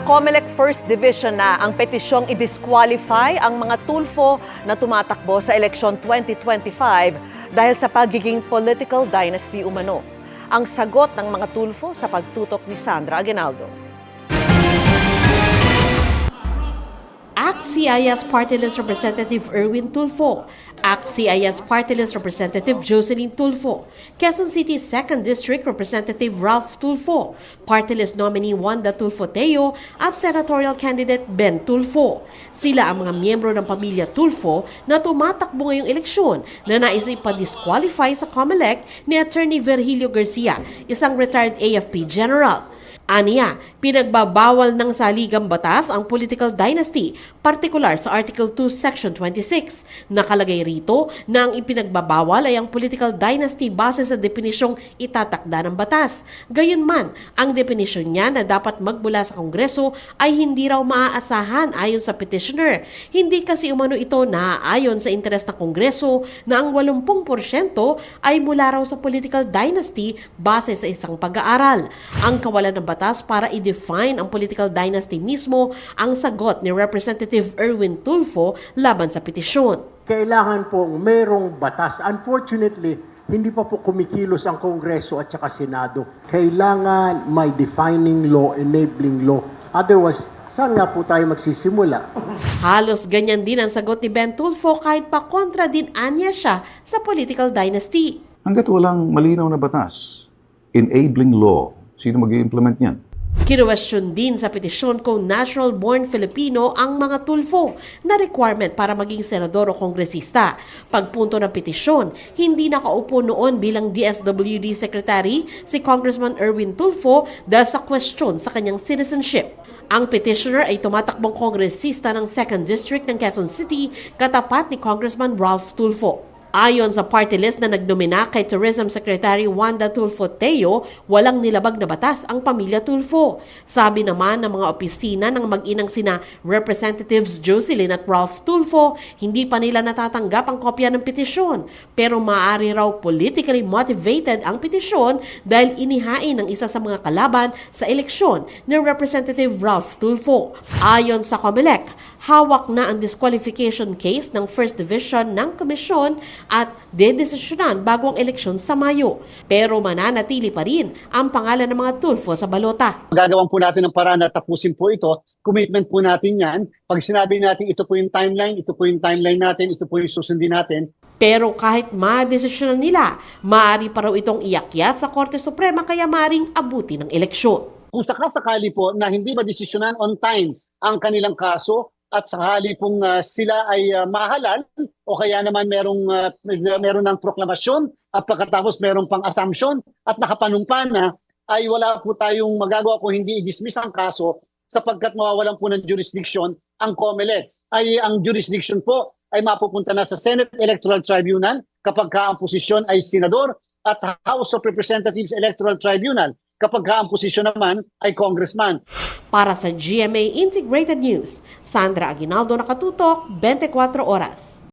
COMELEC First Division na ang petisyong i-disqualify ang mga tulfo na tumatakbo sa eleksyon 2025 dahil sa pagiging political dynasty umano. Ang sagot ng mga tulfo sa pagtutok ni Sandra Aguinaldo. ACT-CIS Party List Representative Erwin Tulfo, ACT-CIS Party List Representative Jocelyn Tulfo, Quezon City 2nd District Representative Ralph Tulfo, Party List nominee Wanda Tulfo Teo at Senatorial Candidate Ben Tulfo. Sila ang mga miyembro ng pamilya Tulfo na tumatakbo ngayong eleksyon na nais ipa-disqualify sa COMELEC ni Attorney Virgilio Garcia, isang retired AFP General. Aniya, pinagbabawal ng saligang batas ang political dynasty, partikular sa Article 2, Section 26. Nakalagay rito na ang ipinagbabawal ay ang political dynasty base sa depinisyong itatakda ng batas. Gayunman, ang depinisyon niya na dapat magmula sa Kongreso ay hindi raw maaasahan ayon sa petitioner. Hindi kasi umano ito naaayon sa interes ng Kongreso na ang 80% ay mula raw sa political dynasty base sa isang pag-aaral. Ang kawalan ng batas para i-define ang political dynasty mismo ang sagot ni Representative Erwin Tulfo laban sa petisyon. Kailangan po mayroong batas. Unfortunately, hindi pa po kumikilos ang Kongreso at saka Senado. Kailangan may defining law, enabling law. Otherwise, saan nga po tayo magsisimula? Halos ganyan din ang sagot ni Ben Tulfo kahit pa kontra din anya siya sa political dynasty. Hanggat walang malinaw na batas, enabling law, sino mag-i-implement niyan? Kinuwestiyon din sa petisyon kung natural-born Filipino ang mga Tulfo na requirement para maging senador o kongresista. Pagpunto ng petisyon, hindi nakaupo noon bilang DSWD Secretary si Congressman Erwin Tulfo dahil sa question sa kanyang citizenship. Ang petitioner ay tumatakbong kongresista ng 2nd District ng Quezon City katapat ni Congressman Ralph Tulfo. Ayon sa party list na nagnomina kay Tourism Secretary Wanda Tulfo Teo, walang nilabag na batas ang pamilya Tulfo. Sabi naman ng mga opisina ng mag-inang sina Representatives Jocelyn at Ralph Tulfo, hindi pa nila natatanggap ang kopya ng petisyon. Pero maaari raw politically motivated ang petisyon dahil inihain ng isa sa mga kalaban sa eleksyon ni Representative Ralph Tulfo. Ayon sa COMELEC, hawak na ang disqualification case ng First Division ng Komisyon at dedesisyonan bago ang eleksyon sa Mayo. Pero mananatili pa rin ang pangalan ng mga Tulfo sa balota. Gagawan po natin ng paraan na tapusin po ito. Commitment po natin yan. Pag sinabi natin ito po yung timeline, ito po yung timeline natin, ito po yung susundin natin. Pero kahit madesisyonan nila, maaari pa raw itong iakyat sa Korte Suprema kaya maaring abuti ng eleksyon. Kung sakali po na hindi madesisyonan on time ang kanilang kaso, at sakali pong sila ay mahalal o kaya naman meron ng proklamasyon at pagkatapos meron pang assumption at nakapanumpa na, ay wala po tayong magagawa kung hindi i-dismiss ang kaso sapagkat mawawalan po ng jurisdiction ang COMELEC. Ay ang jurisdiction po ay mapupunta na sa Senate Electoral Tribunal kapag ang posisyon ay senador at House of Representatives Electoral Tribunal kapag ang posisyon naman ay congressman. Para sa GMA Integrated News, Sandra Aguinaldo, nakatutok, 24 oras.